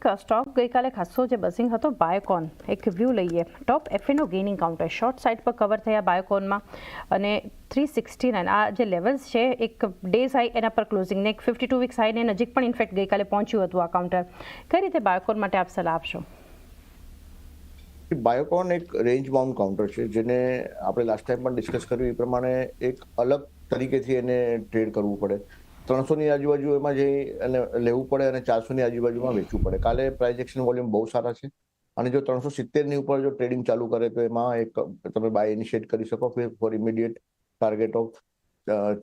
એક સ્ટોક ગઈકાલે ખાસો જે બસિંગ હતો બાયોકોન, એક વ્યૂ લઈએ. ટોપ એફએનો ગેઇનિંગ કાઉન્ટર શોર્ટ સાઇડ પર કવર થયા બાયોકોનમાં અને 369 આ જે લેવલ્સ છે એક ડેઝ હાઈ એના પર ક્લોઝિંગ ને એક 52 વીક્સ હાઈને નજીક પણ ઇનફેક્ટ ગઈકાલે પહોંચ્યું હતું આ કાઉન્ટર. કઈ રીતે બાયોકોન માટે આપ સલાહ આપશો? બાયોકોન એક રેન્જ બાઉન્ડ કાઉન્ટર છે જેને આપણે લાસ્ટ ટાઈમ પણ ડિસ્કસ કર્યું એ પ્રમાણે એક અલગ તરીકેથી એને ટ્રેડ કરવું પડે. 300ની આજુબાજુ એમાં જઈ અને લેવું પડે અને 400ની આજુબાજુમાં વેચવું પડે. કાલે પ્રાઇસ એક્શન વોલ્યુમ બહુ સારા છે અને જો 370ની ઉપર જો ટ્રેડિંગ ચાલુ કરે તો એમાં એક તમે બાય ઇનિશિએટ કરી શકો ફોર ઇમિડિયેટ ટાર્ગેટ ઓફ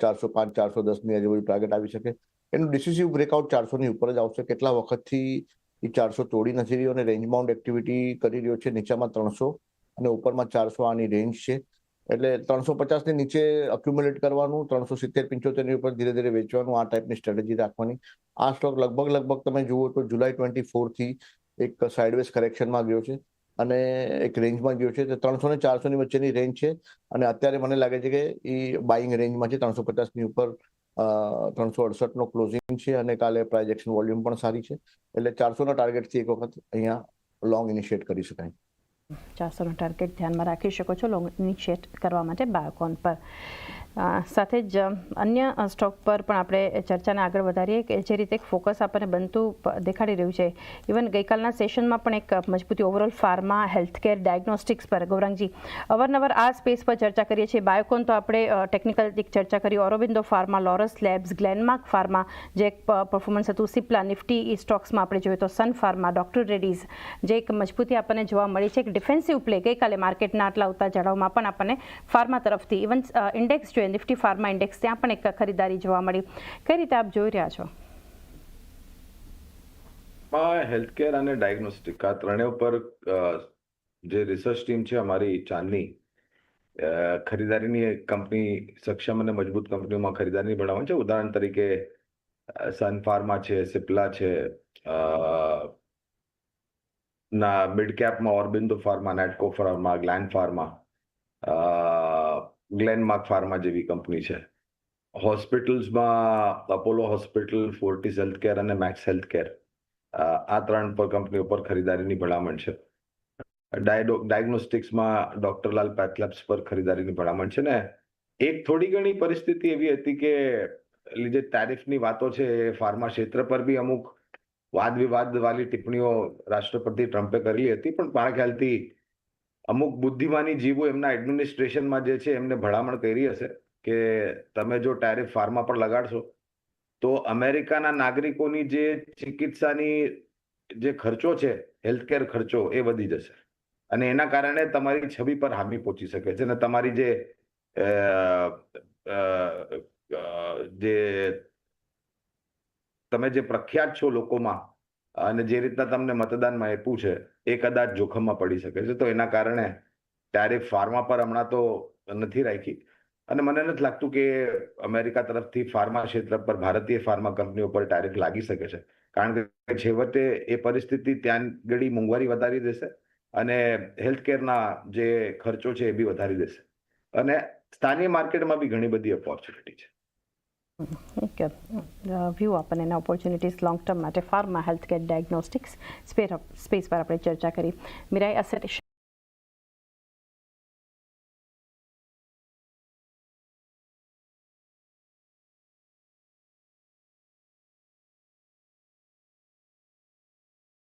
405 410ની આજુબાજુ ટાર્ગેટ આવી શકે. એનું ડિસિસિવ બ્રેકઆઉટ 400ની ઉપર જ આવશે. કેટલા વખતથી એ 400 તોડી નથી રહ્યો અને રેન્જ બાઉન્ડ એક્ટિવિટી કરી રહ્યો છે. નીચામાં 300 અને ઉપરમાં 400 આની રેન્જ છે. એટલે 350ની નીચે અક્યુમ્યુલેટ કરવાનું, 370-75ની ઉપર ધીરે ધીરે વેચવાનું, આ ટાઈપની સ્ટ્રેટેજી રાખવાની. આ સ્ટોક લગભગ તમે જુઓ તો જુલાઈ 24થી એક સાઇડવેઝ કરેક્શનમાં ગયો છે અને એક રેન્જમાં ગયો છે. 300 ને 400ની વચ્ચેની રેન્જ છે અને અત્યારે મને લાગે છે કે એ બાઇંગ રેન્જમાં છે. 350ની ઉપર 368નો ક્લોઝિંગ છે અને કાલે પ્રાઇસ એક્શન વોલ્યુમ પણ સારી છે. એટલે 400ના ટાર્ગેટથી એક વખત અહીંયા લોંગ ઇનિશિએટ કરી શકાય. 400નો ટાર્ગેટ ધ્યાનમાં રાખી શકો છો લોંગ ઇનિશિએટ કરવા માટે બાયોકોન પર. સાથે જ અન્ય સ્ટોક પર પણ આપણે ચર્ચાને આગળ વધારીએ કે જે રીતે એક ફોકસ આપણને બનતું દેખાડી રહ્યું છે. ઇવન ગઈકાલના સેશનમાં પણ એક મજબૂતી ઓવરઓલ ફાર્મા, હેલ્થકેર, ડાયગ્નોસ્ટિક્સ પર ગૌરાંગજી અવારનવાર આ સ્પેસ પર ચર્ચા કરીએ છીએ. બાયોકોન તો આપણે ટેકનિકલ ચર્ચા કરી, Aurobindo pharma, Laurus labs, Glenmark pharma જે એક પરફોર્મન્સ હતું, સિપ્લા, નિફ્ટી સ્ટોક્સમાં આપણે જોઈએ તો સન ફાર્મા, ડોક્ટર રેડ્ડીઝ જે એક મજબૂતી આપણને જોવા મળી છે. એક ડિફેન્સિવ પ્લે ગઈકાલે માર્કેટના આટલા ઉતાર ચઢાવમાં પણ આપણને ફાર્મા તરફથી ઇવન ઇન્ડેક્સ જોઈએ નિફ્ટી ફાર્મા ઇન્ડેક્સ ત્યાં પણ એક ખરીદારી જોવા મળી. કઈ રીતે આપ જોઈ રહ્યા છો? હેલ્થકેર અને ડાયગ્નોસ્ટિક આ ત્રણેય ઉપર જે રિસર્ચ ટીમ છે અમારી ચાંદની ખરીદારીની કંપની સક્ષમ અને મજબૂત કંપનીઓમાં ખરીદારી બનાવવાની છે. ઉદાહરણ તરીકે સન ફાર્મા છે, સિપ્લા છે, ના મિડ કેપમાં Aurobindo pharma, Natco pharma, Glen pharma, Glenmark pharma જેવી કંપની છે. હોસ્પિટલ્સમાં અપોલો હોસ્પિટલ, ફોર્ટિસ હેલ્થકેર અને મેક્સ હેલ્થકેર આ ત્રણ પર કંપનીઓ પર ખરીદારીની ભલામણ છે. ડાયગ્નોસ્ટિક્સમાં ડોક્ટરલાલ પેથલેબ્સ પર ખરીદારીની ભલામણ છે. ને એક થોડી ઘણી પરિસ્થિતિ એવી હતી કે જે ટેરિફની વાતો છે એ ફાર્મા ક્ષેત્ર પર બી અમુક વાદ વિવાદ વાળી ટિપ્પણીઓ રાષ્ટ્રપતિ ટ્રમ્પે કરેલી હતી. પણ મારા ખ્યાલથી અમુક બુદ્ધિમાની જીવો એમના એડમિનિસ્ટ્રેશનમાં જે છે એમને ભલામણ કરી હશે કે તમે જો ટેરિફ ફાર્મા પર લગાડશો તો અમેરિકાના નાગરિકોની જે ચિકિત્સાની જે ખર્ચો છે, હેલ્થકેર ખર્ચો એ વધી જશે અને એના કારણે તમારી છબી પર હામી પહોંચી શકે છે અને તમારી તમે જે પ્રખ્યાત છો લોકોમાં અને જે રીતના તમને મતદાનમાં આપ્યું છે એ કદાચ જોખમમાં પડી શકે છે. તો એના કારણે ટેરિફ ફાર્મા પર હમણાં તો નથી રાખી અને મને નથી લાગતું કે અમેરિકા તરફથી ફાર્મા ક્ષેત્ર પર ભારતીય ફાર્મા કંપનીઓ પર ટેરિફ લાગી શકે છે. કારણ કે છેવટે એ પરિસ્થિતિ ત્યાં ગળી મોંઘવારી વધારી દેશે અને હેલ્થકેરના જે ખર્ચો છે એ બી વધારી દેશે અને સ્થાનિય માર્કેટમાં બી ઘણી બધી ઓપોર્ચ્યુનિટી છે. ઓકે, વ્યૂ આપણને એના ઓપોર્ચ્યુનિટીઝ લોંગ ટર્મ માટે ફાર્મા, હેલ્થકેર, ડાયગ્નોસ્ટિક્સ સ્પેસ પર આપણે ચર્ચા કરી. મીરાઈ અસેટ